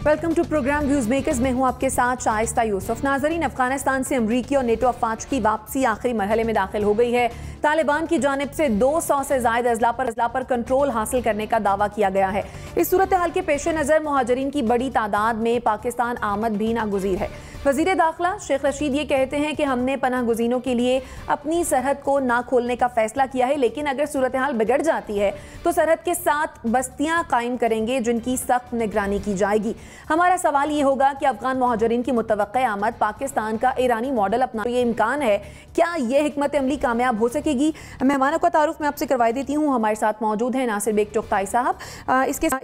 Welcome to program views makers. मैं हूं आपके साथ शाइस्ता यूसुफ। नाजरीन, अफगानिस्तान से अमरीकी और नेटो अफवाज की वापसी आखिरी मरहले में दाखिल हो गई है। तालिबान की जानिब से 200 से ज्यादा अजला पर कंट्रोल हासिल करने का दावा किया गया है। इस सूरत हाल के पेश नज़र मुहाजिरीन की बड़ी तादाद में पाकिस्तान आमद भी नागुज़ीर है। वज़ीर दाखिला शेख रशीद ये कहते हैं कि हमने पनाह गुज़ीनों के लिए अपनी सरहद को ना खोलने का फैसला किया है, लेकिन अगर सूरत हाल बिगड़ जाती है तो सरहद के साथ बस्तियां कायम करेंगे जिनकी सख्त निगरानी की जाएगी। हमारा सवाल ये होगा कि अफगान मुहाजिरीन की मुतवक्किया आमद पाकिस्तान का ईरानी मॉडल अपना ये इम्कान है, क्या ये हिकमत अमली कामयाब हो सकेगी? मेहमानों का तारुफ मैं आपसे करवा देती हूँ। हमारे साथ मौजूद हैं नासिर बेग चुगताई साहब,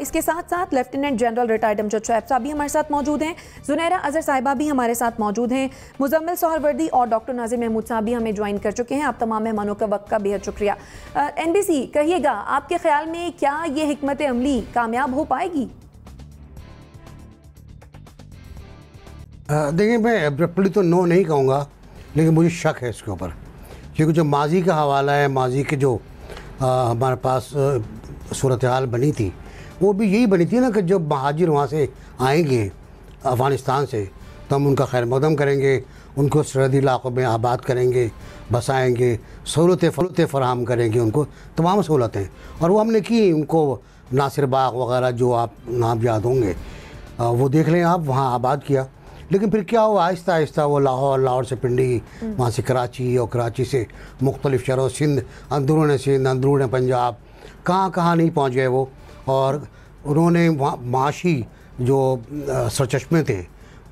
इसके साथ साथ lieutenant general retired Amjad Shoaib साहब भी हमारे साथ मौजूद हैं, जुनैरा अजहर साहिबा भी हमारे साथ मौजूद हैं, मुजम्मिल सोहरवर्दी और डॉक्टर नाजिर महमूद साहब भी हमें ज्वाइन कर चुके हैं। आप तमाम मेहमानों का वक्त का बेहद शुक्रिया। NBC कहिएगा, आपके ख्याल में क्या ये हिकमत अमली कामयाब हो पाएगी? देखिए, मैं एब्रप्टली तो नो नहीं कहूँगा, लेकिन मुझे शक है इसके ऊपर, क्योंकि जो माजी का हवाला है, माजी के जो हमारे पास सूरत हाल बनी थी, वो भी यही बनी थी ना कि जब महाजिर वहाँ से आएंगे अफ़गानिस्तान से तो हम उनका खैर मकदम करेंगे, उनको सरहदी इलाक़ों में आबाद करेंगे, बसाएँगे, सहूलतें फ़राहम करेंगे, उनको तमाम सहूलतें, और वो हमने की। उनको नासिर बाग वगैरह जो आप नाम याद होंगे वो देख लें आप, वहाँ आबाद किया। लेकिन फिर क्या हुआ, आहिस्ता आहिस्ता वो लाहौर से पिंडी, वहाँ से कराची, और कराची से मुख्तलिफ़ शहरों, सिंध, अंदरून पंजाब, कहाँ नहीं पहुँच गए वो। और उन्होंने वहाँ माशी जो सरचश्मे थे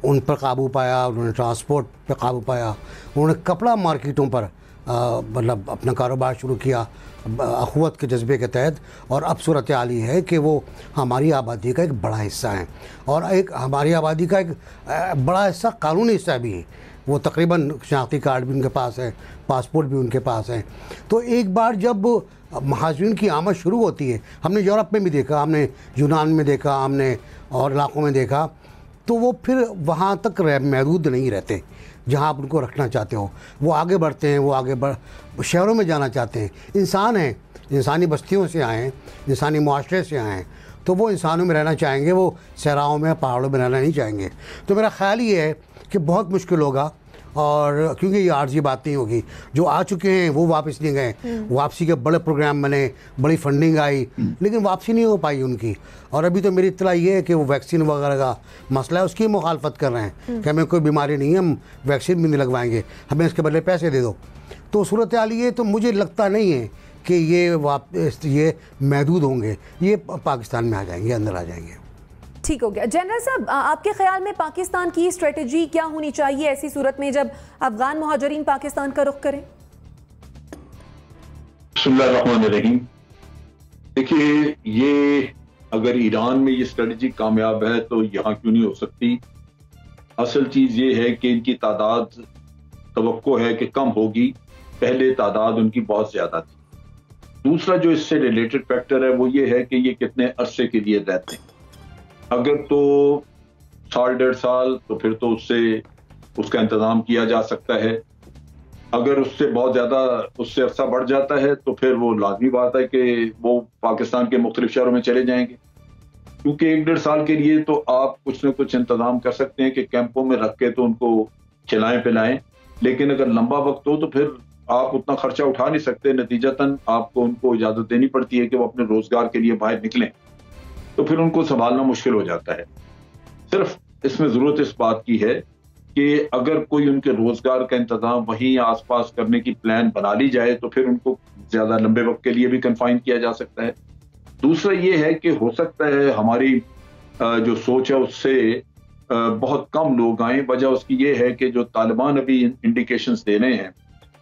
उन पर काबू पाया, उन्होंने ट्रांसपोर्ट पर काबू पाया, उन्होंने कपड़ा मार्केटों पर मतलब अपना कारोबार शुरू किया अखुवत के जज्बे के तहत। और अब सूरत हाल ये है कि वो हमारी आबादी का एक बड़ा हिस्सा है, और एक हमारी आबादी का एक बड़ा हिस्सा कानूनी हिस्सा भी है। वो तकरीबन शनाख्ती कार्ड भी उनके पास है, पासपोर्ट भी उनके पास है। तो एक बार जब महाजिरीन की आमद शुरू होती है, हमने यूरोप में भी देखा, हमने यूनान में देखा, हमने और इलाक़ों में देखा, तो वो फिर वहाँ तक महदूद नहीं रहते जहाँ आप उनको रखना चाहते हो। वो आगे बढ़ते हैं, वो शहरों में जाना चाहते हैं। इंसान हैं, इंसानी बस्तियों से आए हैं, इंसानी मुआशरे से आए हैं, तो वो इंसानों में रहना चाहेंगे, वो सहराओं में, पहाड़ों में रहना नहीं चाहेंगे। तो मेरा ख़्याल ये है कि बहुत मुश्किल होगा, और क्योंकि ये आर्जी बात नहीं होगी। जो आ चुके हैं वो वापस नहीं गए, वापसी के बड़े प्रोग्राम बने, बड़ी फंडिंग आई, लेकिन वापसी नहीं हो पाई उनकी। और अभी तो मेरी इत्तला ये है कि वो वैक्सीन वगैरह का मसला है, उसकी मुखालफत कर रहे हैं कि हमें कोई बीमारी नहीं है, हम वैक्सीन भी नहीं लगवाएंगे, हमें इसके बदले पैसे दे दो। तो सूरत हाल ये, तो मुझे लगता नहीं है कि ये महदूद होंगे, ये पाकिस्तान में आ जाएंगे, अंदर आ जाएंगे। ठीक हो गया। जनरल साहब, आपके ख्याल में पाकिस्तान की स्ट्रेटजी क्या होनी चाहिए ऐसी सूरत में जब अफगान मुहाजिरीन पाकिस्तान का रुख करें? बिस्मिल्लाहिर्रहमानिर्रहीम। देखिए, ये अगर ईरान में ये स्ट्रेटजी कामयाब है तो यहाँ क्यों नहीं हो सकती। असल चीज ये है कि इनकी तादाद तवक्को है कि कम होगी, पहले तादाद उनकी बहुत ज्यादा थी। दूसरा जो इससे रिलेटेड फैक्टर है वो ये है कि ये कितने अरसे के लिए रहते हैं। अगर तो साल 1.5 साल, तो फिर तो उसका इंतजाम किया जा सकता है। अगर उससे बहुत ज़्यादा उससे अरसा बढ़ जाता है तो फिर वो लाजमी बात है कि वो पाकिस्तान के मुख्तलिफ शहरों में चले जाएंगे, क्योंकि 1-1.5 साल के लिए तो आप कुछ न कुछ इंतजाम कर सकते हैं कि कैंपों में रख के तो उनको खिलाएं पिलाएं, लेकिन अगर लंबा वक्त हो तो फिर आप उतना खर्चा उठा नहीं सकते। नतीजतन आपको उनको इजाज़त देनी पड़ती है कि वो अपने रोजगार के लिए बाहर निकलें, तो फिर उनको संभालना मुश्किल हो जाता है। सिर्फ इसमें ज़रूरत इस बात की है कि अगर कोई उनके रोजगार का इंतजाम वहीं आसपास करने की प्लान बना ली जाए तो फिर उनको ज़्यादा लंबे वक्त के लिए भी कन्फाइन किया जा सकता है। दूसरा ये है कि हो सकता है हमारी जो सोच है उससे बहुत कम लोग आए। वजह उसकी ये है कि जो तालिबान अभी इंडिकेशंस दे रहे हैं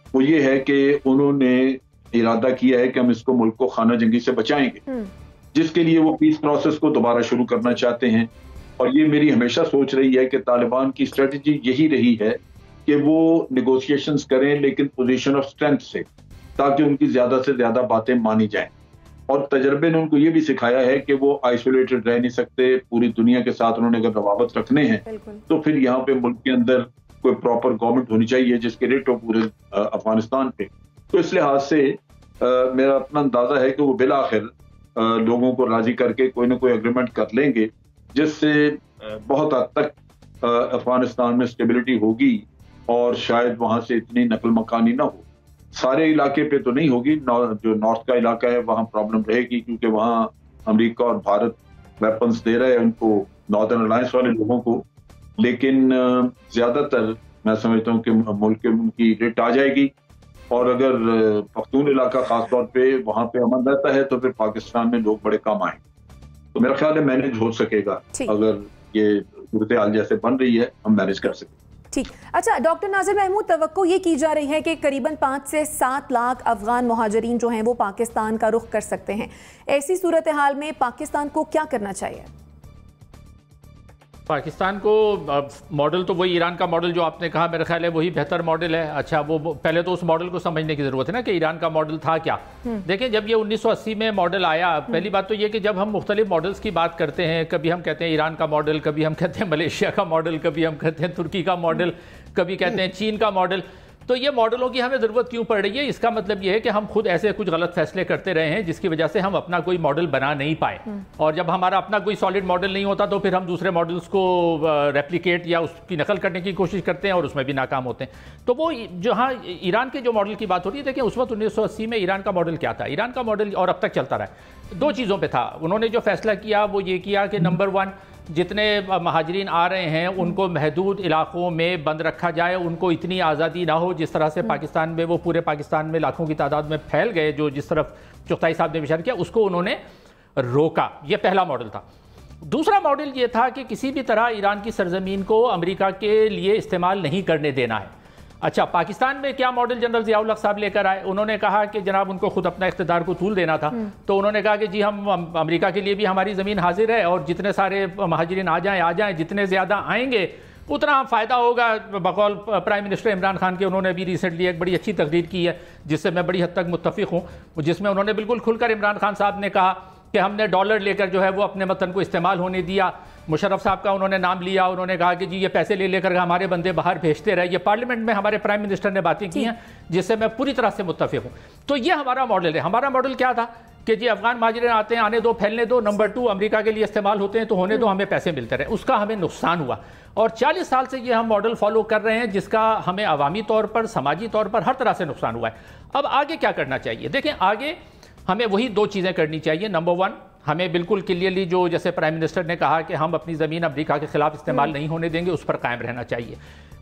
वो ये है कि उन्होंने इरादा किया है कि हम इसको मुल्क को खाना जंगी से बचाएंगे, जिसके लिए वो पीस प्रोसेस को दोबारा शुरू करना चाहते हैं। और ये मेरी हमेशा सोच रही है कि तालिबान की स्ट्रेटजी यही रही है कि वो निगोशिएशंस करें, लेकिन पोजीशन ऑफ स्ट्रेंथ से, ताकि उनकी ज़्यादा से ज़्यादा बातें मानी जाएं। और तजर्बे ने उनको ये भी सिखाया है कि वो आइसोलेटेड रह नहीं सकते, पूरी दुनिया के साथ उन्होंने अगर रवाबत रखने हैं तो फिर यहाँ पे मुल्क के अंदर कोई प्रॉपर गवर्नमेंट होनी चाहिए जिसके रेट हो पूरे अफगानिस्तान पे। तो इस लिहाज से मेरा अपना अंदाजा है कि वो बिलाखिर लोगों को राजी करके कोई ना कोई एग्रीमेंट कर लेंगे जिससे बहुत हद तक अफगानिस्तान में स्टेबिलिटी होगी और शायद वहां से इतनी नकल मकानी ना हो। सारे इलाके पे तो नहीं होगी, जो नॉर्थ का इलाका है वहां प्रॉब्लम रहेगी, क्योंकि वहां अमेरिका और भारत वेपन्स दे रहे हैं उनको, नॉर्दर्न अलायंस वाले लोगों को। लेकिन ज्यादातर मैं समझता हूँ कि मुल्क की रेट आ जाएगी, और अगर पख्तून इलाका खासतौर पे वहां पे अमन रहता है तो फिर पाकिस्तान में लोग बड़े कम आएंगे। तो मेरा ख्याल है मैनेज हो सकेगा, अगर ये सूरत हाल जैसे बन रही है हम मैनेज कर सकें। ठीक। अच्छा डॉक्टर नाजिर महमूद, तवक्को ये की जा रही है कि करीबन 5 से 7 लाख अफगान मुहाजिरीन जो हैं वो पाकिस्तान का रुख कर सकते हैं। ऐसी सूरत हाल में पाकिस्तान को क्या करना चाहिए? पाकिस्तान को मॉडल तो वही ईरान का मॉडल जो आपने कहा, मेरा ख्याल है वही बेहतर मॉडल है। अच्छा, वो पहले तो उस मॉडल को समझने की ज़रूरत है ना कि ईरान का मॉडल था क्या। देखें, जब ये 1980 में मॉडल आया, पहली बात तो ये कि जब हम मुख्तलिफ मॉडल्स की बात करते हैं, कभी हम कहते हैं ईरान का मॉडल, कभी हम कहते हैं मलेशिया का मॉडल, कभी हम कहते हैं तुर्की का मॉडल, कभी कहते हैं चीन का मॉडल। तो ये मॉडलों की हमें ज़रूरत क्यों पड़ रही है? इसका मतलब ये है कि हम खुद ऐसे कुछ गलत फैसले करते रहे हैं जिसकी वजह से हम अपना कोई मॉडल बना नहीं पाए। और जब हमारा अपना कोई सॉलिड मॉडल नहीं होता तो फिर हम दूसरे मॉडल्स को रेप्लिकेट या उसकी नकल करने की कोशिश करते हैं और उसमें भी नाकाम होते हैं। तो वो जहाँ ईरान के जो मॉडल की बात हो रही है, देखिए उस वक्त 1980 में ईरान का मॉडल क्या था? ईरान का मॉडल, और अब तक चलता रहा, 2 चीज़ों पर था। उन्होंने जो फैसला किया वो ये किया कि नंबर 1, जितने महाजरीन आ रहे हैं उनको महदूद इलाकों में बंद रखा जाए, उनको इतनी आज़ादी ना हो जिस तरह से पाकिस्तान में वो पूरे पाकिस्तान में लाखों की तादाद में फैल गए, जो जिस तरफ चुगताई साहब ने इशारा किया, उसको उन्होंने रोका। ये पहला मॉडल था। दूसरा मॉडल ये था कि किसी भी तरह ईरान की सरजमीन को अमेरिका के लिए इस्तेमाल नहीं करने देना है। अच्छा, पाकिस्तान में क्या मॉडल जनरल ज़िया-उल-हक साहब लेकर आए? उन्होंने कहा कि जनाब उनको खुद अपना इख्तिदार को तूल देना था, तो उन्होंने कहा कि जी हम अमेरिका के लिए भी हमारी ज़मीन हाजिर है और जितने सारे महाजिरीन आ जाएं, जितने ज़्यादा आएंगे उतना फ़ायदा होगा। बकौल प्राइम मिनिस्टर इमरान खान के, उन्होंने भी रिसेंटली एक बड़ी अच्छी तकरीर की है जिससे मैं बड़ी हद तक मुत्तफ़िक़ हूँ, जिसमें उन्होंने बिल्कुल खुलकर इमरान खान साहब ने कहा कि हमने डॉलर लेकर जो है वो अपने वतन को इस्तेमाल होने दिया। मुशर्रफ साहब का उन्होंने नाम लिया, उन्होंने कहा कि जी ये पैसे ले लेकर हमारे बंदे बाहर भेजते रहे। ये पार्लियामेंट में हमारे प्राइम मिनिस्टर ने बातें की हैं जिससे मैं पूरी तरह से मुत्तफ़िक़ हूँ। तो ये हमारा मॉडल है। हमारा मॉडल क्या था कि जी अफगान महाजिरीन आते हैं, आने दो, फैलने दो। नंबर 2, अमेरिका के लिए इस्तेमाल होते हैं तो होने दो, हमें पैसे मिलते रहे। उसका हमें नुकसान हुआ और 40 साल से ये हम मॉडल फॉलो कर रहे हैं जिसका हमें अवामी तौर पर, समाजी तौर पर हर तरह से नुकसान हुआ है। अब आगे क्या करना चाहिए? देखें, आगे हमें वही 2 चीज़ें करनी चाहिए। नंबर 1, हमें बिल्कुल क्लियरली जो जैसे प्राइम मिनिस्टर ने कहा कि हम अपनी ज़मीन अमेरिका के खिलाफ इस्तेमाल नहीं होने देंगे, उस पर कायम रहना चाहिए।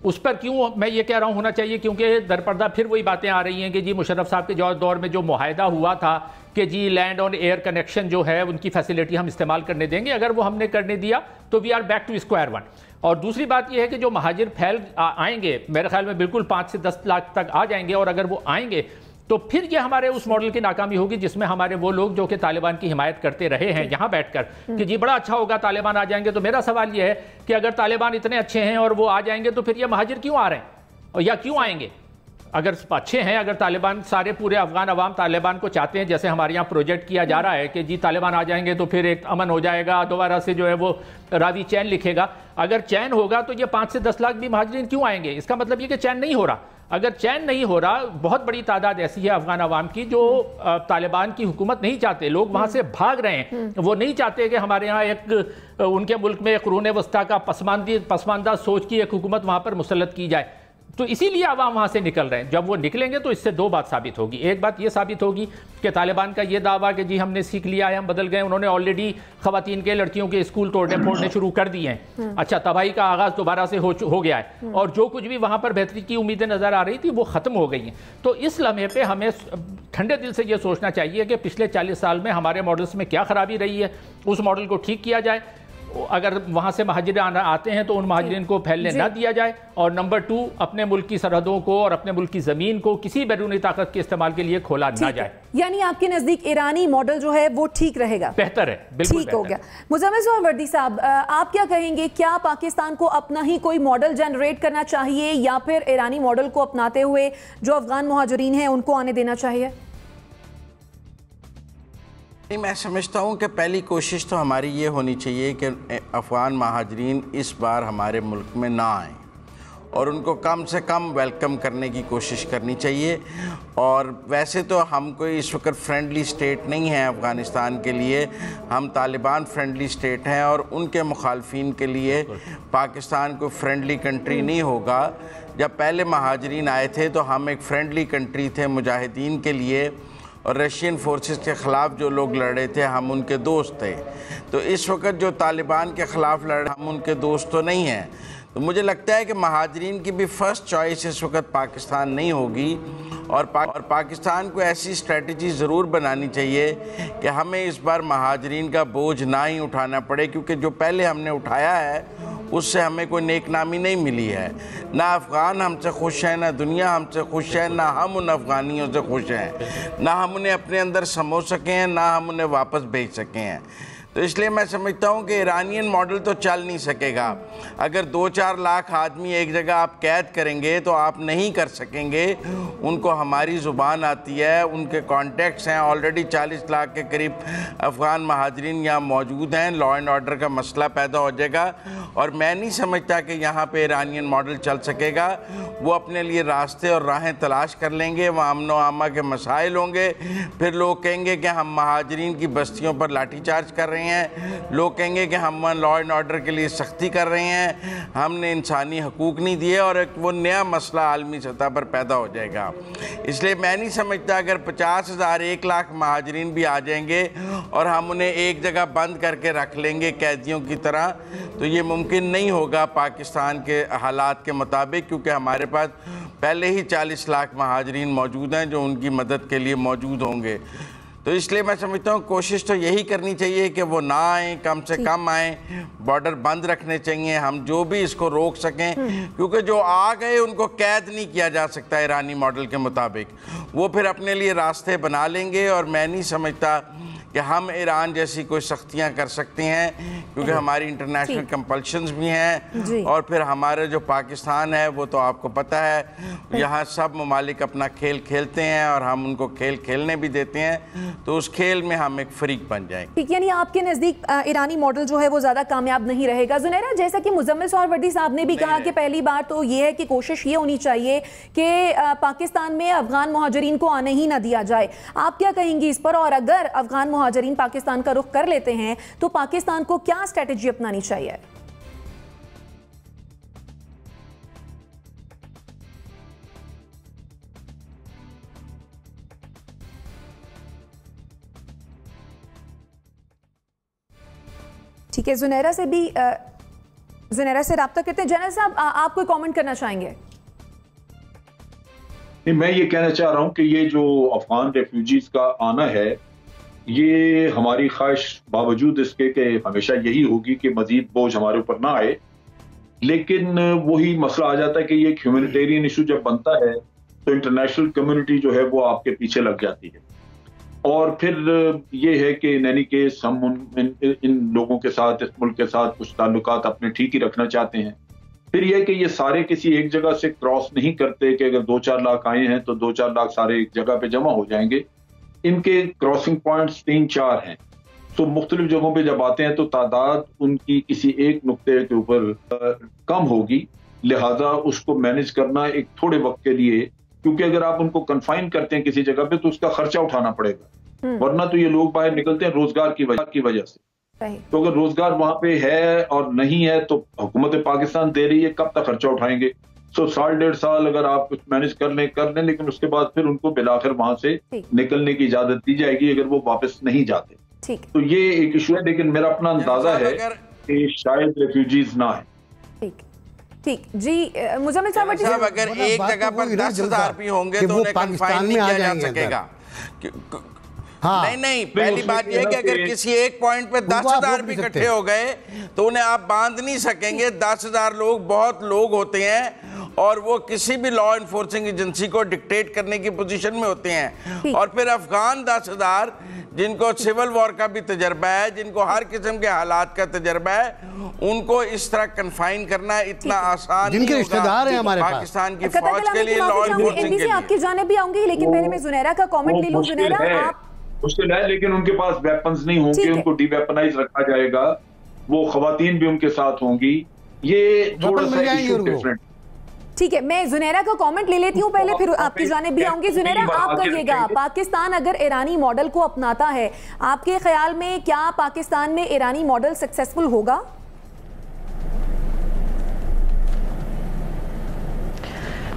उस पर क्यों मैं ये कह रहा हूँ होना चाहिए? क्योंकि दरपर्दा फिर वही बातें आ रही हैं कि जी मुशर्रफ साहब के दौर में जो मुआहदा हुआ था कि जी लैंड और एयर कनेक्शन जो है उनकी फैसिलिटी हम इस्तेमाल करने देंगे, अगर वो हमने करने दिया तो we are back to square one. और दूसरी बात यह है कि जो महाजिर फैल आएंगे, मेरे ख्याल में बिल्कुल 5 से 10 लाख तक आ जाएंगे, और अगर वो आएंगे तो फिर ये हमारे उस मॉडल की नाकामी होगी जिसमें हमारे वो लोग जो कि तालिबान की हिमायत करते रहे हैं यहाँ बैठकर कि जी बड़ा अच्छा होगा तालिबान आ जाएंगे। तो मेरा सवाल ये है कि अगर तालिबान इतने अच्छे हैं और वो आ जाएंगे तो फिर ये महाजिर क्यों आ रहे हैं और या क्यों आएंगे? अगर अच्छे हैं, अगर तालिबान, सारे पूरे अफगान अवाम तालिबान को चाहते हैं, जैसे हमारे यहाँ प्रोजेक्ट किया जा रहा है कि जी तालिबान आ जाएंगे तो फिर एक अमन हो जाएगा, दोबारा से जो है वो रावी चैन लिखेगा। अगर चैन होगा तो ये 5 से 10 लाख भी महाजिरीन क्यों आएंगे? इसका मतलब ये कि चैन नहीं हो रहा। अगर चैन नहीं हो रहा, बहुत बड़ी तादाद ऐसी है अफगान अवाम की जो तालिबान की हुकूमत नहीं चाहते, लोग वहाँ से भाग रहे हैं। वो नहीं चाहते कि हमारे यहाँ एक उनके मुल्क में कुरून वस्ता का पसमानदा सोच की एक हुकूमत वहाँ पर मुसल्लत की जाए। तो इसीलिए अवाम वहाँ से निकल रहे हैं। जब वो निकलेंगे तो इससे 2 बात साबित होगी। एक बात ये साबित होगी कि तालिबान का ये दावा कि जी हमने सीख लिया है, हम बदल गए, उन्होंने ऑलरेडी खवातीन के, लड़कियों के स्कूल तोड़ने फोड़ने शुरू कर दिए हैं। अच्छा, तबाही का आगाज़ दोबारा से हो गया है और जो कुछ भी वहाँ पर बेहतरी की उम्मीदें नज़र आ रही थी वो ख़त्म हो गई हैं। तो इस लम्हे पर हमें ठंडे दिल से ये सोचना चाहिए कि पिछले 40 साल में हमारे मॉडल्स में क्या ख़राबी रही है, उस मॉडल को ठीक किया जाए। अगर वहाँ से महाजिर आते हैं तो उन महाजिरीन को फैलने ना दिया जाए। और नंबर 2, अपने मुल्क की सरहदों को और अपने मुल्क की ज़मीन को किसी बैरूनी ताकत के इस्तेमाल के लिए खोला ना जाए। यानी आपके नज़दीक ईरानी मॉडल जो है वो ठीक रहेगा, बेहतर है, बिल्कुल ठीक हो गया। मुज़म्मिल सोहरावर्दी साहब, आप क्या कहेंगे? क्या पाकिस्तान को अपना ही कोई मॉडल जनरेट करना चाहिए या फिर ईरानी मॉडल को अपनाते हुए जो अफगान मुहाजिरीन हैं उनको आने देना चाहिए? नहीं, मैं समझता हूँ कि पहली कोशिश तो हमारी ये होनी चाहिए कि अफ़गान महाजरीन इस बार हमारे मुल्क में ना आएँ और उनको कम से कम वेलकम करने की कोशिश करनी चाहिए। और वैसे तो हम कोई इस वक्त फ्रेंडली स्टेट नहीं है अफ़गानिस्तान के लिए, हम तालिबान फ्रेंडली स्टेट हैं और उनके मुखालफिन के लिए पाकिस्तान को फ्रेंडली कंट्री नहीं होगा। जब पहले महाजरीन आए थे तो हम एक फ्रेंडली कंट्री थे मुजाहिदीन के लिए, और रशियन फोर्सेस के ख़िलाफ़ जो लोग लड़ रहे थे हम उनके दोस्त थे। तो इस वक्त जो तालिबान के ख़िलाफ़ लड़ हम उनके दोस्त तो नहीं हैं। तो मुझे लगता है कि महाजरीन की भी फ़र्स्ट चॉइस इस वक्त पाकिस्तान नहीं होगी, और पाकिस्तान को ऐसी स्ट्रेटजी ज़रूर बनानी चाहिए कि हमें इस बार महाजरीन का बोझ ना ही उठाना पड़े, क्योंकि जो पहले हमने उठाया है उससे हमें कोई नेकनामी नहीं मिली है। ना अफ़गान हमसे खुश हैं, ना दुनिया हमसे खुश है, ना हम उन अफ़गानियों से खुश हैं, ना हम उन्हें अपने अंदर समो सके हैं, ना हम उन्हें वापस भेज सके हैं। तो इसलिए मैं समझता हूँ कि ईरानियन मॉडल तो चल नहीं सकेगा। अगर 2-4 लाख आदमी एक जगह आप कैद करेंगे तो आप नहीं कर सकेंगे। उनको हमारी ज़ुबान आती है, उनके कॉन्टेक्ट्स हैं, ऑलरेडी 40 लाख के करीब अफ़गान महाजरीन यहाँ मौजूद हैं। लॉ एंड ऑर्डर का मसला पैदा हो जाएगा, और मैं नहीं समझता कि यहाँ पे ईरानियन मॉडल चल सकेगा। वो अपने लिए रास्ते और राहें तलाश कर लेंगे, वहाँ अमन व अमा के मसाइल होंगे, फिर लोग कहेंगे कि हम महाजरीन की बस्तियों पर लाठीचार्ज कर रहे हैं, लोग कहेंगे कि हम लॉ एंड ऑर्डर के लिए सख्ती कर रहे हैं, हमने इंसानी हकूक़ नहीं दिए, और एक वो नया मसला आलमी सतह पर पैदा हो जाएगा। इसलिए मैं नहीं समझता अगर 50,000 1 लाख महाजरीन भी आ जाएंगे और हम उन्हें एक जगह बंद करके रख लेंगे कैदियों की तरह, तो ये मुमकिन नहीं होगा पाकिस्तान के हालात के मुताबिक, क्योंकि हमारे पास पहले ही 40 लाख महाजरीन मौजूद हैं जो उनकी मदद के लिए मौजूद होंगे। तो इसलिए मैं समझता हूँ कोशिश तो यही करनी चाहिए कि वो ना आए, कम से कम आए, बॉर्डर बंद रखने चाहिए, हम जो भी इसको रोक सकें, क्योंकि जो आ गए उनको कैद नहीं किया जा सकता ईरानी मॉडल के मुताबिक। वो फिर अपने लिए रास्ते बना लेंगे, और मैं नहीं समझता कि हम ईरान जैसी कोई सख्तियां कर सकते हैं, क्योंकि हमारी इंटरनेशनल कंपल्शंस भी हैं, और फिर हमारे जो पाकिस्तान है वो तो आपको पता है यहाँ सब ममालिक अपना खेल खेलते हैं और हम उनको खेल खेलने भी देते हैं, तो उस खेल में हम एक फरीक बन जाएंगे। ठीक, यानी आपके नज़दीक ईरानी मॉडल जो है वो ज़्यादा कामयाब नहीं रहेगा। जुनैरा, जैसा कि मुजम्मिल सौरवर्दी साहब ने भी कहा कि पहली बार तो ये है कि कोशिश ये होनी चाहिए कि पाकिस्तान में अफगान मुहाजिरीन को आने ही ना दिया जाए। आप क्या कहेंगी इस पर, और अगर अफगान मुहाजिरीन पाकिस्तान का रुख कर लेते हैं तो पाकिस्तान को क्या स्ट्रेटजी अपनानी चाहिए? ठीक है, जुनैरा से भी जुनैरा से रब्ता करते हैं। जनरल साहब, आप कोई कमेंट करना चाहेंगे? नहीं, मैं ये कहना चाह रहा हूं कि ये जो अफगान रेफ्यूजीज का आना है, ये हमारी ख्वाहिश बावजूद इसके कि हमेशा यही होगी कि मजीद बोझ हमारे ऊपर ना आए, लेकिन वही मसला आ जाता है कि ये ह्यूमैनिटेरियन इशू जब बनता है तो इंटरनेशनल कम्युनिटी जो है वो आपके पीछे लग जाती है, और फिर ये है कि इन एनी केस हम इन लोगों के साथ, इस मुल्क के साथ कुछ ताल्लुकात अपने ठीक ही रखना चाहते हैं। फिर यह कि ये सारे किसी एक जगह से क्रॉस नहीं करते कि अगर 2-4 लाख आए हैं तो 2-4 लाख सारे एक जगह पे जमा हो जाएंगे। इनके क्रॉसिंग पॉइंट्स 3-4 हैं, तो मुख्तलिफ जगहों पे जब आते हैं तो तादाद उनकी किसी एक नुक्ते के ऊपर कम होगी, लिहाजा उसको मैनेज करना एक थोड़े वक्त के लिए, क्योंकि अगर आप उनको कन्फाइन करते हैं किसी जगह पे तो उसका खर्चा उठाना पड़ेगा, वरना तो ये लोग बाहर निकलते हैं रोजगार की वजह से। तो अगर रोजगार वहां पे है और नहीं है तो हुकूमत पाकिस्तान दे रही है, कब तक खर्चा उठाएंगे? सो 1.5 साल अगर आप कुछ मैनेज कर लें, लेकिन उसके बाद फिर उनको बिलाखिर वहां से निकलने की इजाजत दी जाएगी अगर वो वापस नहीं जाते। तो ये एक इशू है, लेकिन मेरा अपना अंदाजा है कि शायद रेफ्यूजीज ना है। ठीक जी, मुजम्मिल साहब, अगर एक जगह पर 10,000 भी होंगे तो उन्हें कन्फाइन नहीं किया जा सकेगा। हाँ। नहीं, पहली बात यह कि अगर किसी एक पॉइंट पे 10,000 भी इकट्ठे हो गए तो उन्हें आप बांध नहीं सकेंगे। 10,000 लोग बहुत लोग होते हैं और वो किसी भी लॉ इन्फोर्सिंग एजेंसी को डिक्टेट करने की पोजीशन में होते हैं। और फिर अफगान 10,000 जिनको सिविल वॉर का भी तजर्बा है, जिनको हर किस्म के हालात का तजर्बा है, उनको इस तरह कन्फाइन करना इतना आसान नहीं होगा। रिश्तेदार हैं हमारे पाकिस्तान की फौज के लिए, लॉ इन्फोर्सिंग के लिए। आपकी जानिब भी आऊंगी, लेकिन पहले मैं जुनैरा का कमेंट ले लूं। जुनैरा, आप मुश्किल है, लेकिन उनके पास वेपन्स नहीं होंगे, उनको डीवेपनाइज रखा जाएगा, वो खवातीन भी उनके साथ होंगी, ये थोड़ा सा इशू डिफरेंट। ठीक है, मैं जुनैरा का कमेंट ले लेती हूँ पहले, फिर आपकी जानिब भी आऊंगी। जुनैरा, आप कहिएगा, पाकिस्तान अगर ईरानी मॉडल को अपनाता है, आपके ख्याल में क्या पाकिस्तान में ईरानी मॉडल सक्सेसफुल होगा?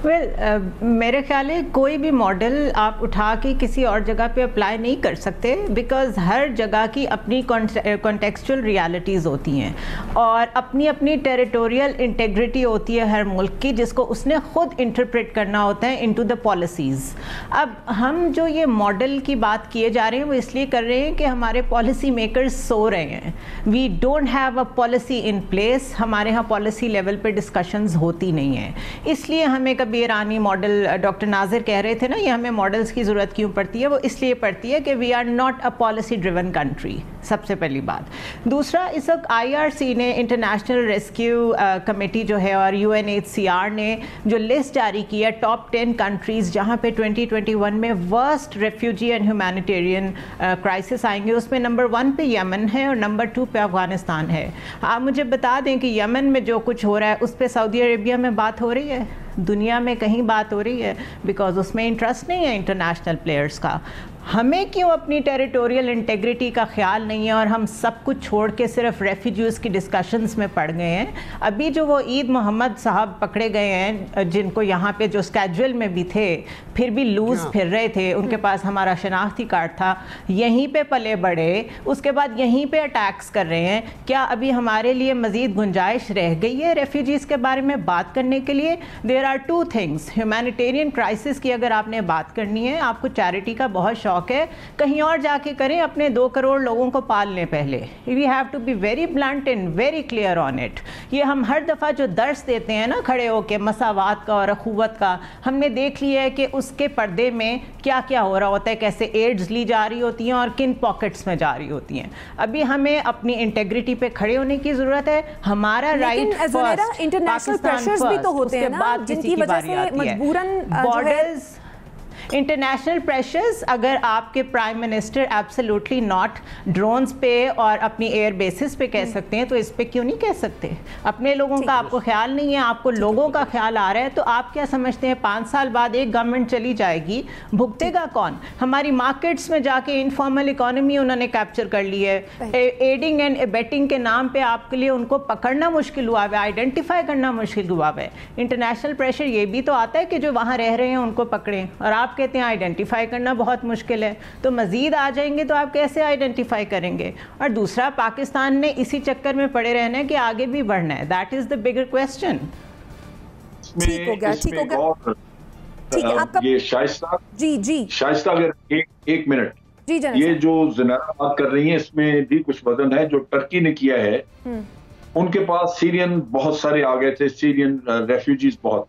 मेरे ख्याल है कोई भी मॉडल आप उठा के किसी और जगह पे अप्लाई नहीं कर सकते, बिकॉज़ हर जगह की अपनी कॉन्टेक्चुअल रियलिटीज़ होती हैं और अपनी अपनी टेरिटोरियल इंटेग्रिटी होती है हर मुल्क की, जिसको उसने ख़ुद इंटरप्रेट करना होता है इनटू द पॉलिसीज़। अब हम जो ये मॉडल की बात किए जा रहे हैं वो इसलिए कर रहे हैं कि हमारे पॉलिसी मेकर्स सो रहे हैं। We don't have a policy in place, हमारे यहाँ पॉलिसी लेवल पे डिस्कशंस होती नहीं है, इसलिए हमें कभी ईरानी मॉडल, डॉक्टर नाजिर कह रहे थे ना, ये हमें मॉडल्स की ज़रूरत क्यों पड़ती है, वो इसलिए पड़ती है कि we are not a policy driven country, सबसे पहली बात। दूसरा, इस वक्त IRC ने, इंटरनेशनल रेस्क्यू कमेटी जो है, और UNHCR ने जो लिस्ट जारी की है टॉप 10 कंट्रीज़ जहाँ पे 2021 में worst refugee and humanitarian crisis आएंगे, उसमें नंबर 1 पे यमन है और नंबर 2 पे अफ़गानिस्तान है। आप मुझे बता दें कि यमन में जो कुछ हो रहा है उस पर सऊदी अरेबिया में बात हो रही है, दुनिया में कहीं बात हो रही है, बिकॉज उसमें इंटरेस्ट नहीं है इंटरनेशनल प्लेयर्स का। हमें क्यों अपनी टेरिटोरियल इंटेग्रिटी का ख्याल नहीं है और हम सब कुछ छोड़ के सिर्फ रेफ्यूजीज़ की डिस्कशंस में पड़ गए हैं? अभी जो वो ईद मोहम्मद साहब पकड़े गए हैं, जिनको यहाँ पे जो स्केड्यूल में भी थे फिर भी लूज़ फिर रहे थे, उनके पास हमारा शनाख्ती कार्ड था, यहीं पे पले बड़े, उसके बाद यहीं पे अटैक्स कर रहे हैं। क्या अभी हमारे लिए मज़ीद गुंजाइश रह गई है रेफ्यूजीज़ के बारे में बात करने के लिए? There are 2 things. Humanitarian crisis की अगर आपने बात करनी है, आपको चैरिटी का बहुत शौक है, कहीं और जाके करें, अपने 2 करोड़ लोगों को पाल लें पहले। We have to be very blunt and very clear on it. ये हम हर दफ़ा जो दर्स देते हैं ना खड़े होके मसावात का और अखुवत का, हमने देख लिया है कि उसके पर्दे में क्या क्या हो रहा होता है, कैसे एड्स ली जा रही होती हैं और किन पॉकेट्स में जा रही होती हैं। अभी हमें अपनी इंटेग्रिटी पे खड़े होने की ज़रूरत है। हमारा राइट फर्स्ट, इंटरनेशनल प्रेशर्स भी तो होते हैं ना, जिनकी वजह से मजबूरन बॉर्डर्स, इंटरनेशनल प्रेशर्स। अगर आपके prime minister absolutely not drones पे और अपनी एयर बेसिस पे कह सकते हैं, तो इस पे क्यों नहीं कह सकते? अपने लोगों का आपको ख्याल नहीं है, आपको लोगों का ख्याल आ रहा है, तो आप क्या समझते हैं 5 साल बाद एक गवर्नमेंट चली जाएगी, भुगतेगा कौन? हमारी मार्केट्स में जाके इनफॉर्मल इकोनॉमी उन्होंने कैप्चर कर ली है। एडिंग एंड एबेटिंग के नाम पे आपके लिए उनको पकड़ना मुश्किल हुआ है, आइडेंटिफाई करना मुश्किल हुआ है। इंटरनेशनल प्रेशर ये भी तो आता है कि जो वहाँ रह रहे हैं उनको पकड़ें, और आप कहते हैं आइडेंटिफाई करना बहुत मुश्किल है। तो मजीद आ जाएंगे तो आप कैसे आइडेंटिफाई करेंगे? और दूसरा, पाकिस्तान ने इसी चक्कर में पड़े रहना है कि आगे भी बढ़ना है। That is the bigger question. ठीक हो गया, ठीक हो गया, ठीक है। आपका ये शाइस्ता, जी शाइस्ता, अगर एक मिनट जी, ये जो ज़नारा बात कर रही है इसमें भी कुछ वजन है। जो टर्की ने किया है, उनके पास सीरियन बहुत सारे आ गए थे, सीरियन रेफ्यूजीज बहुत।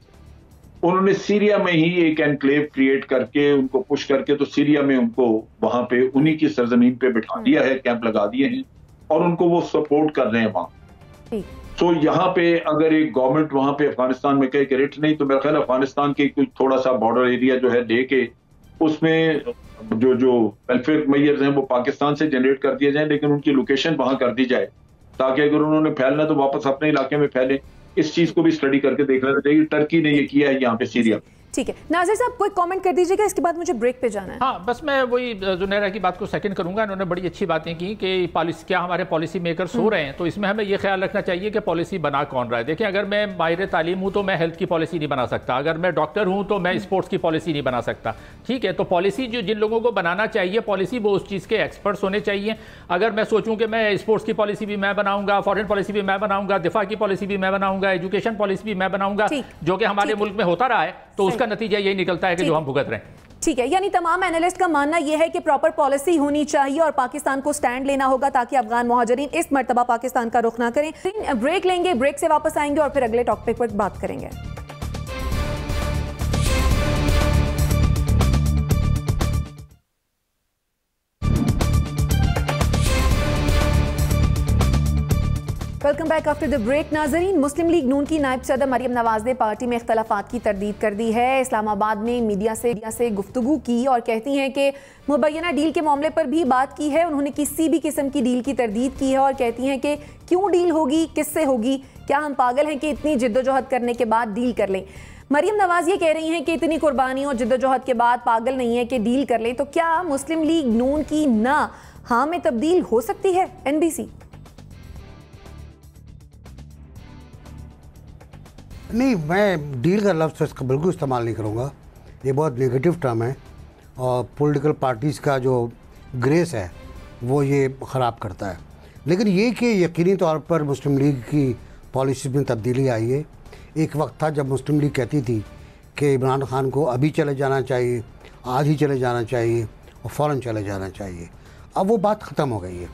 उन्होंने सीरिया में ही एक एनक्लेव क्रिएट करके, उनको पुश करके, तो सीरिया में उनको वहां पे उन्हीं की सरजमीन पे बिठा दिया है, कैंप लगा दिए हैं और उनको वो सपोर्ट कर रहे हैं वहां। तो यहाँ पे अगर एक गवर्नमेंट वहां पे अफगानिस्तान में कहे कि रेट नहीं, तो मेरा ख्याल अफगानिस्तान के कुछ थोड़ा सा बॉर्डर एरिया जो है दे के उसमें जो वेलफेयर मेजर्स हैं वो पाकिस्तान से जनरेट कर दिए जाए, लेकिन उनकी लोकेशन वहां कर दी जाए, ताकि अगर उन्होंने फैलना तो वापस अपने इलाके में फैले। इस चीज को भी स्टडी करके देख लेना चाहिए। टर्की ने ये किया है यहाँ पे सीरिया। ठीक है, नाज़िर साहब कोई कमेंट कर दीजिएगा, इसके बाद मुझे ब्रेक पे जाना है। हाँ, बस मैं वही जुनैरा की बात को सेकंड करूंगा। इन्होंने बड़ी अच्छी बातें की कि पॉलिसी, क्या हमारे पॉलिसी मेकर्स हो रहे हैं, तो इसमें हमें ये ख्याल रखना चाहिए कि पॉलिसी बना कौन रहा है। देखिए, अगर मैं माहिर तालीम हूँ तो मैं हेल्थ की पॉलिसी नहीं बना सकता, अगर मैं डॉक्टर हूँ तो मैं स्पोर्ट्स की पॉलिसी नहीं बना सकता। ठीक है, तो पॉलिसी जो जिन लोगों को बनाना चाहिए पॉलिसी, वो उस चीज़ के एक्सपर्ट्स होने चाहिए। अगर मैं सोचूं कि मैं स्पोर्ट्स की पॉलिसी भी मैं बनाऊंगा, फॉरेन पॉलिसी भी मैं बनाऊंगा, दिफा की पॉलिसी भी मैं बनाऊंगा, एजुकेशन पॉलिसी भी मैं बनाऊंगा, जो कि हमारे मुल्क में होता रहा है, तो उसका नतीजा यही निकलता है कि जो हम भुगत रहे हैं। ठीक है, यानी तमाम एनालिस्ट का मानना यह है कि प्रॉपर पॉलिसी होनी चाहिए और पाकिस्तान को स्टैंड लेना होगा ताकि अफगान मुहाजिरीन इस मर्तबा पाकिस्तान का रुख ना करें। ब्रेक लेंगे, ब्रेक से वापस आएंगे और फिर अगले टॉपिक पर बात करेंगे। Welcome back after the break. नाजरीन, मुस्लिम लीग नून की नायब सदर मरियम नवाज ने पार्टी में इख्तलाफात की तरदीद कर दी है। इस्लामाबाद में मीडिया से गुफ्तगू की और कहती हैं कि मुबैना डील के मामले पर भी बात की है। उन्होंने किसी भी किस्म की डील की तरदीद की है और कहती हैं कि क्यों डील होगी, किससे होगी, क्या हम पागल हैं कि इतनी जिद्दोजहद करने के बाद डील कर लें। मरियम नवाज ये कह रही हैं कि इतनी कुर्बानी और जिद्दोजहद के बाद पागल नहीं है कि डील कर ले, तो क्या मुस्लिम लीग नून की ना हाँ में तब्दील हो सकती है एनबीसी? नहीं, मैं डील का लफ्ज़ इसका बिल्कुल इस्तेमाल नहीं करूँगा, ये बहुत नेगेटिव टर्म है और पॉलिटिकल पार्टीज़ का जो ग्रेस है वो ये ख़राब करता है। लेकिन ये कि यकीनी तौर पर मुस्लिम लीग की पॉलिसी में तब्दीली आई है। एक वक्त था जब मुस्लिम लीग कहती थी कि इमरान खान को अभी चले जाना चाहिए, आज ही चले जाना चाहिए और फ़ौरन चले जाना चाहिए। अब वो बात ख़त्म हो गई है,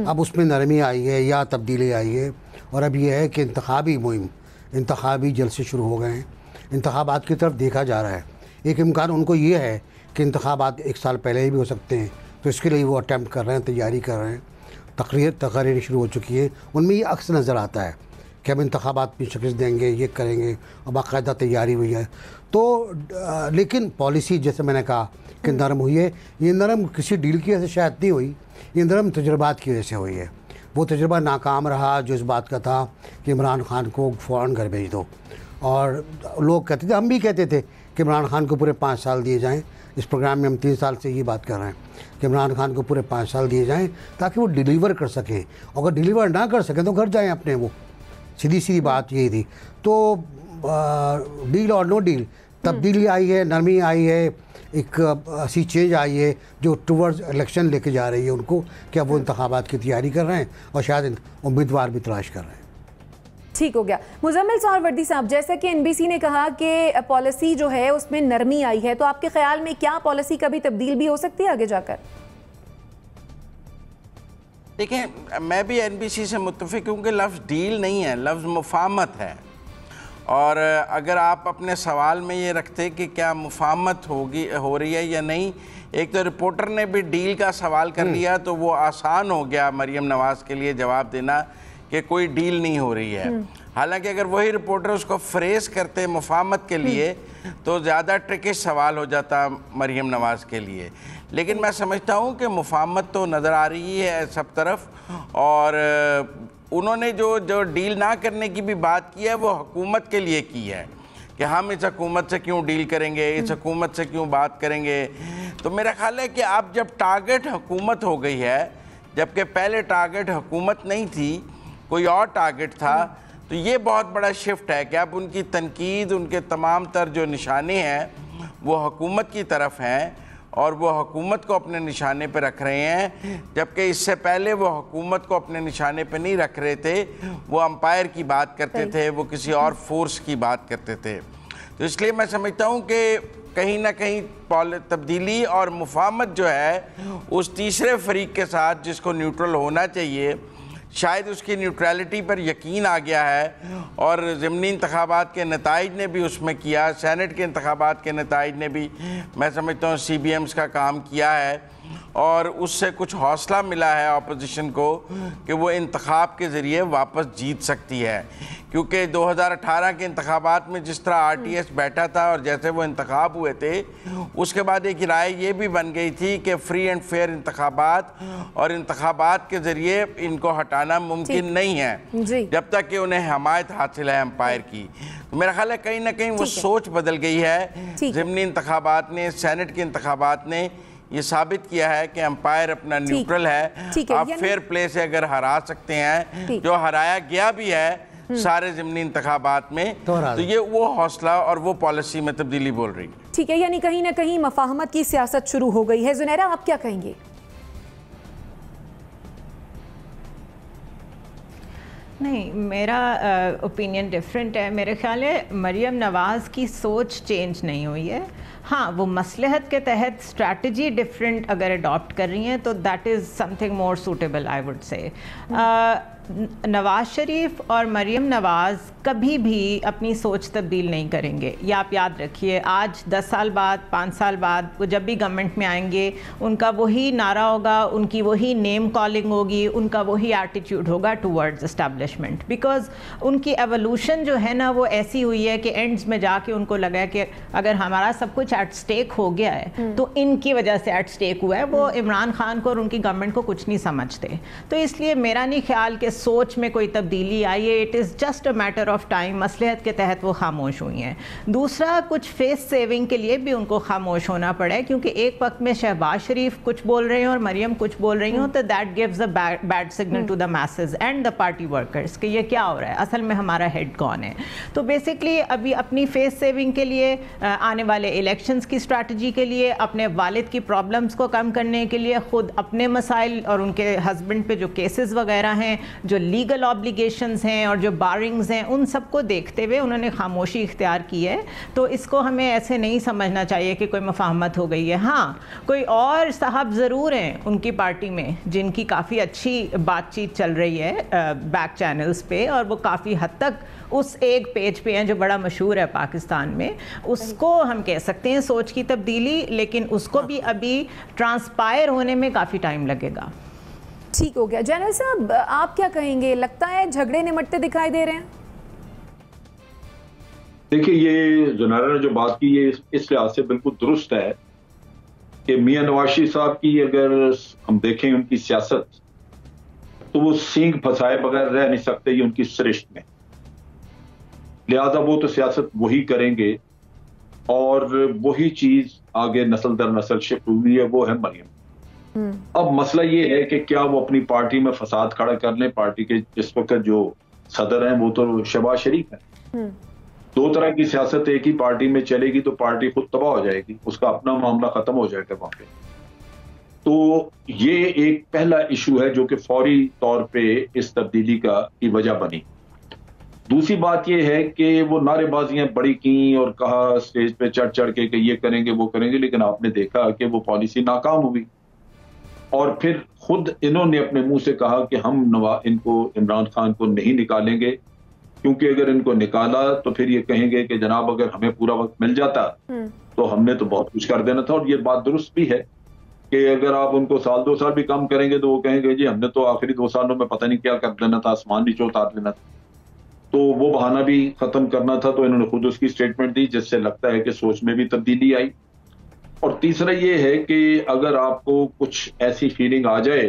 अब उसमें नरमी आई है या तब्दीली आई है। और अब यह है कि इंतखाबी मुहिम, इंतखाबी जलसे शुरू हो गए हैं, इंतखाबात की तरफ देखा जा रहा है। एक इम्कान उनको ये है कि इंतखाबात 1 साल पहले ही भी हो सकते हैं, तो इसके लिए वो अटैम्प्ट कर रहे हैं, तैयारी कर रहे हैं। तकरीरें शुरू हो चुकी है, उनमें ये अक्स नज़र आता है कि हम इंतखाबात में शिकस्त देंगे, ये करेंगे, और बाकायदा तैयारी हुई है। तो लेकिन पॉलिसी जैसे मैंने कहा कि नरम हुई है। ये नरम किसी डील की वजह से शायद नहीं हुई, ये नरम तजुर्बात की वजह से हुई है। वो तजुर्बा नाकाम रहा जो इस बात का था कि इमरान खान को फ़ौरन घर भेज दो, और लोग कहते थे, हम भी कहते थे कि इमरान खान को पूरे 5 साल दिए जाएँ। इस प्रोग्राम में हम 3 साल से ये बात कर रहे हैं कि इमरान खान को पूरे 5 साल दिए जाएँ ताकि वो डिलीवर कर सकें। अगर डिलीवर ना कर सकें तो घर जाएँ अपने, वो सीधी बात यही थी। तो डील और नो डील, तब्दीली आई है, नरमी आई है, एक ऐसी चेंज आई है जो टुवर्ड्स इलेक्शन लेके जा रही है उनको, कि अब वो इंतखाबात की तैयारी कर रहे हैं और शायद उम्मीदवार भी तलाश कर रहे हैं। ठीक हो गया। मुजम्मिल सहरवर्दी साहब, जैसा कि एनबीसी ने कहा कि पॉलिसी जो है उसमें नरमी आई है, तो आपके ख्याल में क्या पॉलिसी कभी तब्दील भी हो सकती है आगे जाकर? देखिए, मैं भी एनबीसी से मुत्तफिक हूँ कि लफ्ज़ डील नहीं है, लफ्ज़ मुफाहमत है। और अगर आप अपने सवाल में ये रखते कि क्या मुफाहमत हो रही है या नहीं, एक तो रिपोर्टर ने भी डील का सवाल कर लिया, तो वो आसान हो गया मरियम नवाज़ के लिए जवाब देना कि कोई डील नहीं हो रही है। हालांकि अगर वही रिपोर्टर उसको फ्रेज करते मुफाहमत के लिए तो ज़्यादा ट्रिकी सवाल हो जाता मरियम नवाज़ के लिए। लेकिन मैं समझता हूँ कि मुफाहमत तो नज़र आ रही है सब तरफ, और उन्होंने जो डील ना करने की भी बात की है वो हुकूमत के लिए की है कि हम इस हुकूमत से क्यों डील करेंगे, इस हुकूमत से क्यों बात करेंगे। तो मेरा ख्याल है कि अब जब टारगेट हुकूमत हो गई है, जबकि पहले टारगेट हुकूमत नहीं थी, कोई और टारगेट था, तो ये बहुत बड़ा शिफ्ट है कि अब उनकी तनकीद, उनके तमाम तर जो निशाने हैं वो हुकूमत की तरफ हैं और वो हुकूमत को अपने निशाने पे रख रहे हैं। जबकि इससे पहले वो हुकूमत को अपने निशाने पे नहीं रख रहे थे, वो अंपायर की बात करते थे, वो किसी और फोर्स की बात करते थे। तो इसलिए मैं समझता हूँ कि कहीं ना कहीं तब्दीली और मुफाहमत जो है उस तीसरे फरीक के साथ जिसको न्यूट्रल होना चाहिए, शायद उसकी न्यूट्रलिटी पर यकीन आ गया है। और ज़िमनी इंतखाबात के नताइज ने भी उसमें किया, सेनेट के इंतखाबात के नताइज ने भी मैं समझता हूँ CBMs का काम किया है, और उससे कुछ हौसला मिला है अपोजिशन को कि वो इंतखाब के ज़रिए वापस जीत सकती है। क्योंकि 2018 के इंतखाबात में जिस तरह RTS बैठा था और जैसे वो इंतखाब हुए थे, उसके बाद एक राय ये भी बन गई थी कि फ्री एंड फेयर इंतखाबात और इंतखाबात के ज़रिए इनको हटाना मुमकिन नहीं है जब तक कि उन्हें हमायत हासिल है एम्पायर की। तो मेरा ख्याल है कहीं ना कहीं वो सोच बदल गई है। ज़िमनी इंतखाबात ने, सेनेट के इंतखाबात ने ये साबित किया है कि एम्पायर अपना न्यूट्रल है। आप फेयर प्ले से अगर हरा सकते हैं, जो हराया गया भी है सारे ज़िमनी इंतखाबात में, तो ये वो हौसला और वो पॉलिसी में तब्दीली बोल रही है। ठीक है, यानी कहीं ना कहीं मफाहमत की सियासत शुरू हो गई है। जुनैरा, आप क्या कहेंगे? नहीं, मेरा ओपिनियन डिफरेंट है। मेरे ख्याल है मरियम नवाज़ की सोच चेंज नहीं हुई है। हाँ, वो मसलहत के तहत स्ट्रैटेजी डिफरेंट अगर अडॉप्ट कर रही हैं तो that is something more suitable I would say. Nawaz Sharif और मरियम नवाज़ कभी भी अपनी सोच तब्दील नहीं करेंगे, ये आप याद रखिए। आज 10 साल बाद, 5 साल बाद वो जब भी गवर्नमेंट में आएंगे, उनका वही नारा होगा, उनकी वही नेम कॉलिंग होगी, उनका वही एटीट्यूड होगा टुवर्ड्स एस्टैब्लिशमेंट। बिकॉज उनकी एवोल्यूशन जो है ना वो ऐसी हुई है कि एंड्स में जाके उनको लगा है कि अगर हमारा सब कुछ एट स्टेक हो गया है तो इनकी वजह से एट स्टेक हुआ है। वो इमरान खान को और उनकी गवर्नमेंट को कुछ नहीं समझते। तो इसलिए मेरा नहीं ख्याल कि सोच में कोई तब्दीली आई है, it is just a matter of time. मसलहत के तहत वो खामोश हुई हैं। दूसरा, कुछ फेस सेविंग के लिए भी उनको खामोश होना पड़ा है, क्योंकि एक वक्त में शहबाज शरीफ कुछ बोल रहे हैं और मरियम कुछ बोल रही हूँ, तो that gives a bad signal to the message and the party workers कि ये क्या हो रहा है, असल में हमारा हेड कौन है। तो बेसिकली अभी अपनी फेस सेविंग के लिए, आने वाले इलेक्शंस की स्ट्रैटेजी के लिए, अपने वालिद की प्रॉब्लम्स को कम करने के लिए, खुद अपने मसाइल और उनके हस्बैंड पे जो केसेस वगैरह हैं, जो लीगल ऑब्लिगेशंस हैं और जो बारिंग्स हैं, उन सबको देखते हुए उन्होंने खामोशी इख्तियार की है। तो इसको हमें ऐसे नहीं समझना चाहिए कि कोई मुफाहमत हो गई है। हाँ, कोई और साहब ज़रूर हैं उनकी पार्टी में जिनकी काफ़ी अच्छी बातचीत चल रही है बैक चैनल्स पे, और वो काफ़ी हद तक उस एक पेज पे हैं जो बड़ा मशहूर है पाकिस्तान में। उसको हम कह सकते हैं सोच की तब्दीली, लेकिन उसको भी अभी ट्रांसपायर होने में काफ़ी टाइम लगेगा। ठीक हो गया। जनरल साहब, आप क्या कहेंगे, लगता है झगड़े निमटते दिखाई दे रहे हैं? देखिए, ये जुनैरा ने जो बात की ये इस लिहाज से बिल्कुल दुरुस्त है कि मियां नवाज शरीफ साहब की अगर हम देखें उनकी सियासत, तो वो सींग फंसाए बगैर रह नहीं सकते ये उनकी सरिश्त में। लिहाजा वो तो सियासत वही करेंगे और वही चीज आगे नस्ल दर नस्ल शिफ्ट हुई है, वो है मरियम। अब मसला ये है कि क्या वो अपनी पार्टी में फसाद खड़ा कर लें। पार्टी के जिस वक्त जो सदर हैं वो तो शहबाज शरीफ है। दो तरह की सियासत एक ही पार्टी में चलेगी तो पार्टी खुद तबाह हो जाएगी, उसका अपना मामला खत्म हो जाएगा वहां पे। तो ये एक पहला इशू है जो कि फौरी तौर पे इस तब्दीली की वजह बनी। दूसरी बात यह है कि वो नारेबाजियां बड़ी की और कहा स्टेज पे चढ़ चढ़ के कि ये करेंगे वो करेंगे, लेकिन आपने देखा कि वो पॉलिसी नाकाम हुई। और फिर खुद इन्होंने अपने मुंह से कहा कि हम इनको इमरान खान को नहीं निकालेंगे, क्योंकि अगर इनको निकाला तो फिर ये कहेंगे कि जनाब अगर हमें पूरा वक्त मिल जाता तो हमने तो बहुत कुछ कर देना था। और ये बात दुरुस्त भी है कि अगर आप उनको साल 2 साल भी कम करेंगे तो वो कहेंगे जी हमने तो आखिरी 2 सालों में पता नहीं क्या कर देना था, आसमान नीचे उतार देना था। तो वो बहाना भी खत्म करना था, तो इन्होंने खुद उसकी स्टेटमेंट दी जिससे लगता है कि सोच में भी तब्दीली आई। और तीसरा ये है कि अगर आपको कुछ ऐसी फीलिंग आ जाए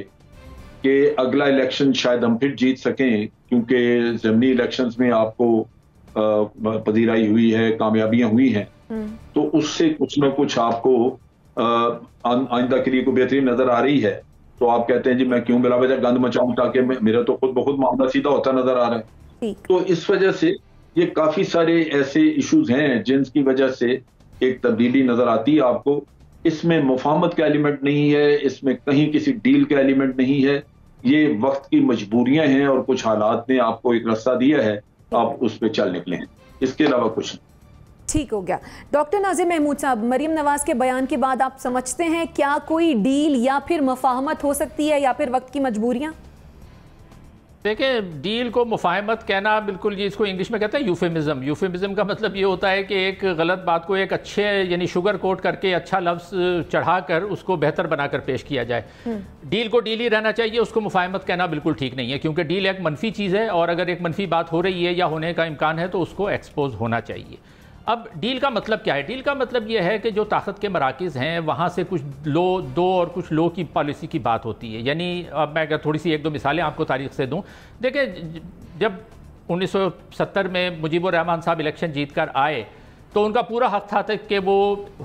कि अगला इलेक्शन शायद हम फिर जीत सकें, क्योंकि ज़मीनी इलेक्शंस में आपको पजीराई हुई है, कामयाबियां हुई हैं, तो उससे कुछ ना कुछ आपको आइंदा के लिए कोई बेहतरीन नजर आ रही है, तो आप कहते हैं जी मैं क्यों बिला वजह गंद मचाऊं ताकि मेरा तो खुद ब खुद मामला सीधा होता नजर आ रहा है। तो इस वजह से ये काफी सारे ऐसे इश्यूज हैं जिनकी वजह से एक तब्दीली नजर आती है आपको। इसमें मुफाहमत का एलिमेंट नहीं है, इसमें कहीं किसी डील का एलिमेंट नहीं है, ये वक्त की मजबूरियां हैं और कुछ हालात ने आपको एक रास्ता दिया है, आप उस पर चल निकले हैं, इसके अलावा कुछ नहीं। ठीक हो गया। डॉक्टर नाज़िम महमूद साहब, मरियम नवाज के बयान के बाद आप समझते हैं क्या कोई डील या फिर मुफाहमत हो सकती है या फिर वक्त की मजबूरियां? देखिए, डील को मुफाहमत कहना बिल्कुल, ये इसको इंग्लिश में कहते हैं यूफेमिज्म। यूफेमिज्म का मतलब ये होता है कि एक गलत बात को एक अच्छे यानी शुगर कोट करके अच्छा लफ्ज़ चढ़ाकर उसको बेहतर बनाकर पेश किया जाए। डील को डील ही रहना चाहिए, उसको मुफाहमत कहना बिल्कुल ठीक नहीं है, क्योंकि डील एक मनफी चीज़ है और अगर एक मनफी बात हो रही है या होने का इम्कान है तो उसको एक्सपोज होना चाहिए। अब डील का मतलब क्या है? डील का मतलब ये है कि जो ताकत के मराकिज़ हैं वहाँ से कुछ दो और कुछ लो की पॉलिसी की बात होती है। यानी अब मैं अगर थोड़ी सी 1-2 मिसालें आपको तारीख से दूँ। देखिए, जब 1970 में मुजीबुर रहमान साहब इलेक्शन जीत कर आए तो उनका पूरा हक था कि वो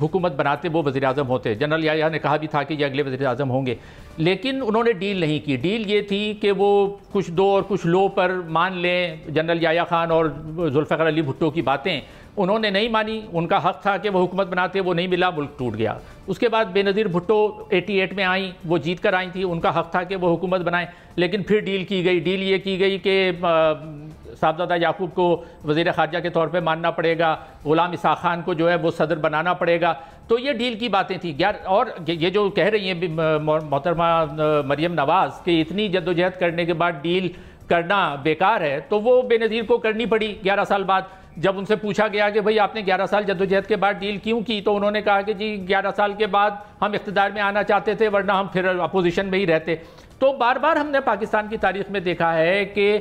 हुकूमत बनाते, वो वज़ीर आज़म होते। जनरल याह्या ने कहा भी था कि ये अगले वज़ीर आज़म होंगे, लेकिन उन्होंने डील नहीं की। डील ये थी कि वो कुछ दो और कुछ लो पर मान लें। जनरल याह्या खान और जुल्फ़िकार अली भुट्टो की बातें उन्होंने नहीं मानी, उनका हक था कि वो हुकूमत बनाते, वो नहीं मिला, मुल्क टूट गया। उसके बाद बेनज़ीर भुट्टो 88 में आई, वो जीत कर आई थी, उनका हक था कि वो हुकूमत बनाएं, लेकिन फिर डील की गई। डील ये की गई कि साहबजादा याकूब को वज़ीर ख़ारजा के तौर पे मानना पड़ेगा, ग़ुलाम इसाक़ खान को जो है वो सदर बनाना पड़ेगा। तो ये डील की बातें थी। और ये जो कह रही हैं मोहतरमा मरियम नवाज़ कि इतनी जद्दोजहद करने के बाद डील करना बेकार है, तो वो बेनज़ीर को करनी पड़ी 11 साल बाद। जब उनसे पूछा गया कि भाई आपने 11 साल जद्दोजहद के बाद डील क्यों की, तो उन्होंने कहा कि जी 11 साल के बाद हम इक़्तिदार में आना चाहते थे, वरना हम फिर अपोजिशन में ही रहते। तो बार बार हमने पाकिस्तान की तारीख़ में देखा है कि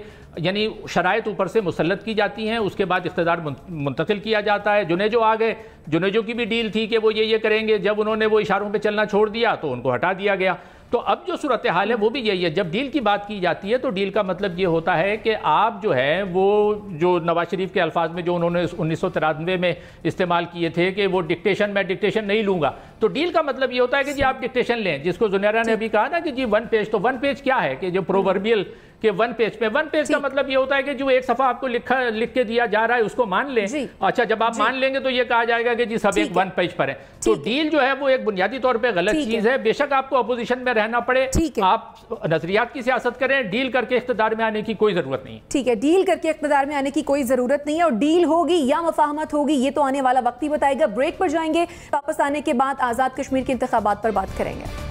यानी शराइत ऊपर से मुसल्लत की जाती हैं, उसके बाद इक़्तिदार मुंतकिल किया जाता है। जुनेजो आ गए, जुनेजो की भी डील थी कि वो ये करेंगे, जब उन्होंने वो इशारों पे चलना छोड़ दिया तो उनको हटा दिया गया। तो अब जो सूरत हाल है वो भी यही है। जब डील की बात की जाती है तो डील का मतलब ये होता है कि आप जो है वो जो नवाज शरीफ के अल्फाज में जो उन्होंने 1993 में इस्तेमाल किए थे कि वो डिक्टेशन, मैं डिक्टेशन नहीं लूंगा, तो डील का मतलब ये होता है कि जी आप डिक्टेशन लें, जिसको जुनैरा ने अभी कहा ना कि जी वन पेज, तो वन पेज क्या है कि जो प्रोवर्बियल कि वन पेज पे, वन पेज का मतलब ये होता है कि जो एक सफा आपको लिख के दिया जा रहा है उसको मान लें। अच्छा, जब आप मान लेंगे तो ये कहा जाएगा कि जी सब एक वन पेज पर है। तो डील जो है वो एक बुनियादी तौर पे गलत चीज है। बेशक आपको अपोजिशन में रहना पड़े, आप नजरियात की सियासत करें, डील करके इख्तिदार में आने की कोई जरूरत नहीं। ठीक है, डील करके इख्तिदार में आने की कोई जरूरत नहीं है, और डील होगी या मुफाहमत होगी ये तो आने वाला वक्त ही बताएगा। ब्रेक पर जाएंगे, वापस आने के बाद आजाद कश्मीर के इंतखाबात पर बात करेंगे।